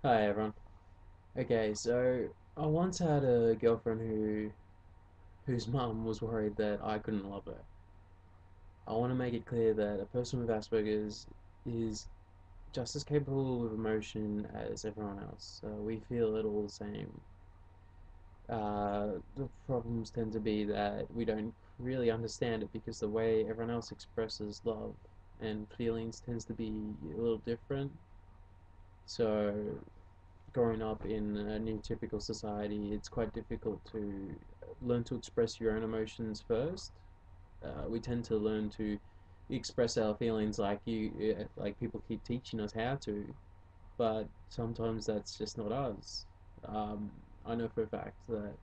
Hi everyone. Okay, so I once had a girlfriend whose mum was worried that I couldn't love her. I want to make it clear that a person with Asperger's is just as capable of emotion as everyone else. We feel it all the same. The problems tend to be that we don't really understand it because the way everyone else expresses love and feelings tends to be a little different. So growing up in a new typical society, it's quite difficult to learn to express your own emotions first. We tend to learn to express our feelings like people keep teaching us how to, but sometimes that's just not us. Um, I know for a fact that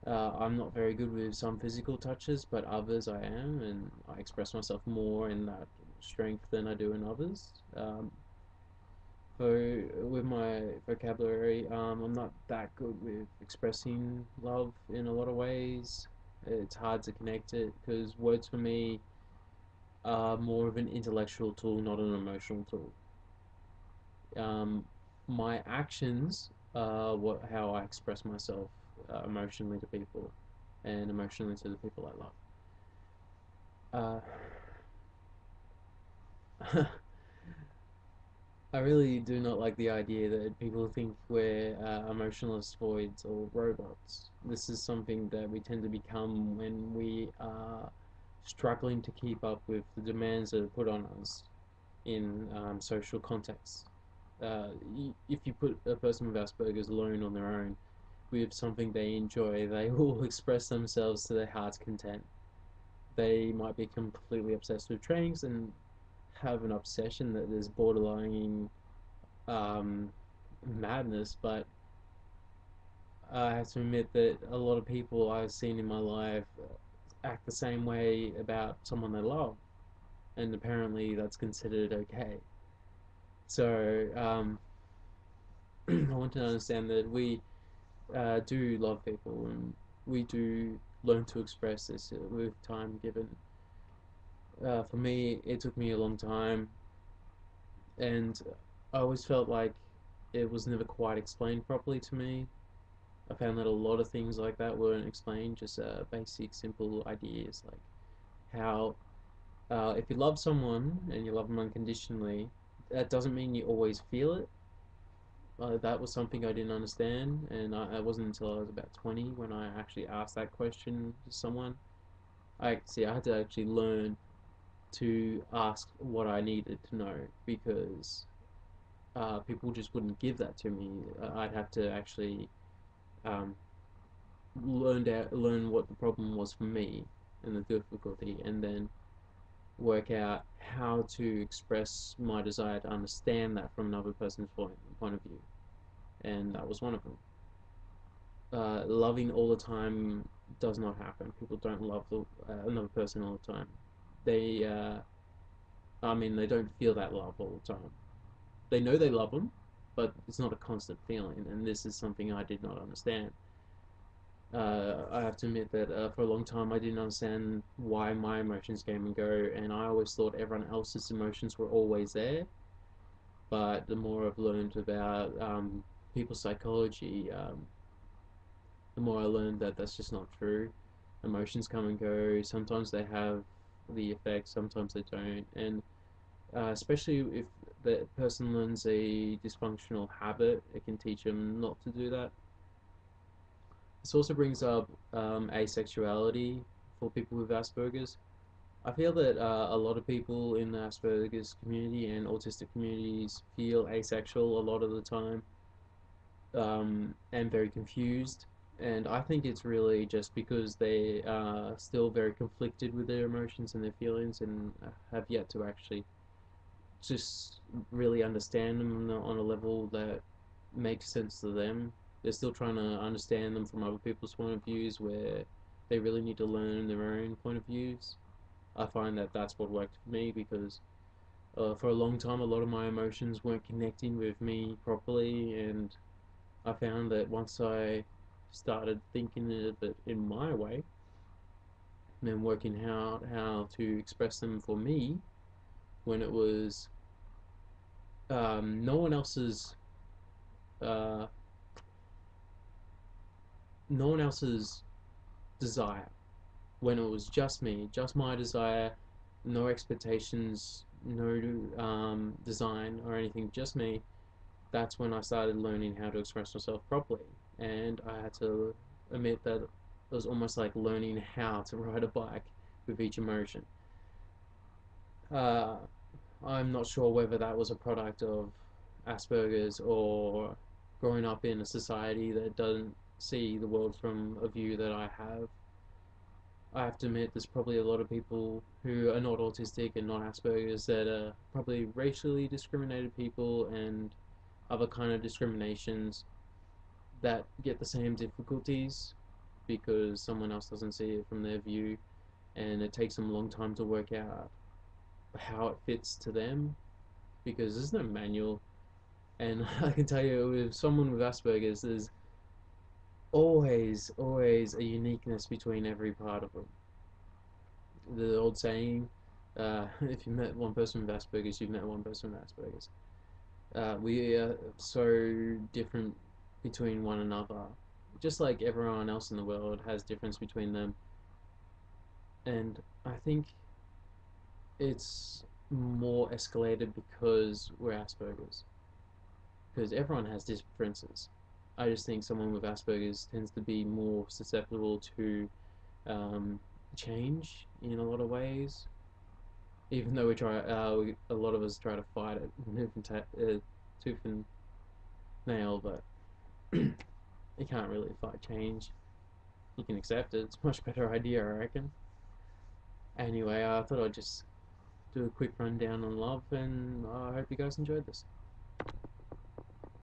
I'm not very good with some physical touches, but others I am, and I express myself more in that strength than I do in others. So with my vocabulary, I'm not that good with expressing love in a lot of ways. It's hard to connect it because words for me are more of an intellectual tool, not an emotional tool. Um, my actions are how I express myself emotionally to people and emotionally to the people I love. I really do not like the idea that people think we're emotionless voids or robots. This is something that we tend to become when we are struggling to keep up with the demands that are put on us in social contexts. If you put a person with Asperger's alone on their own with something they enjoy, they will express themselves to their heart's content. They might be completely obsessed with trains and have an obsession that is borderline um, madness, but I have to admit that a lot of people I've seen in my life act the same way about someone they love, and apparently that's considered okay. So I want to understand that we do love people, and we do learn to express this with time given. For me, it took me a long time, and I always felt like it was never quite explained properly to me. I found that a lot of things like that weren't explained, just basic, simple ideas like how if you love someone and you love them unconditionally, that doesn't mean you always feel it. That was something I didn't understand, and it wasn't until I was about 20 when I actually asked that question to someone. I had to actually learn to ask what I needed to know because people just wouldn't give that to me. I'd have to actually um, learn what the problem was for me and the difficulty, and then work out how to express my desire to understand that from another person's point of view. And that was one of them. Loving all the time does not happen. People don't love another person all the time. They, I mean, they don't feel that love all the time. They know they love them, but it's not a constant feeling. And this is something I did not understand. I have to admit that for a long time I didn't understand why my emotions came and go, and I always thought everyone else's emotions were always there. But the more I've learned about people's psychology, the more I learned that that's just not true. Emotions come and go. Sometimes they have the effect, sometimes they don't, and especially if the person learns a dysfunctional habit, it can teach them not to do that. This also brings up asexuality for people with Asperger's. I feel that a lot of people in the Asperger's community and autistic communities feel asexual a lot of the time and very confused. And I think it's really just because they are still very conflicted with their emotions and their feelings and have yet to actually just really understand them on a level that makes sense to them. They're still trying to understand them from other people's point of views where they really need to learn their own point of views. I find that that's what worked for me because for a long time, a lot of my emotions weren't connecting with me properly, and I found that once I started thinking of it in my way and working out how to express them for me when it was no one else's. uh, no one else's desire. When it was just me, just my desire, no expectations, no design or anything, just me. That's when I started learning how to express myself properly, and I had to admit that it was almost like learning how to ride a bike with each emotion. Uh, I'm not sure whether that was a product of Asperger's or growing up in a society that doesn't see the world from a view that I have. I have to admit, there's probably a lot of people who are not autistic and not Asperger's that are probably racially discriminated people and other kind of discriminations that get the same difficulties because someone else doesn't see it from their view, and it takes them a long time to work out how it fits to them because there's no manual. And I can tell you, with someone with Asperger's, there's always a uniqueness between every part of them. The old saying, if you met one person with Asperger's, you've met one person with Asperger's. We are so different between one another, just like everyone else in the world has difference between them. And I think it's more escalated because we're Asperger's, because everyone has differences. I just think someone with Asperger's tends to be more susceptible to um, change in a lot of ways. Even though a lot of us try to fight it, tooth and nail, but you can't really fight change. You can accept it. It's a much better idea, I reckon. Anyway, I thought I'd just do a quick rundown on love, and I hope you guys enjoyed this.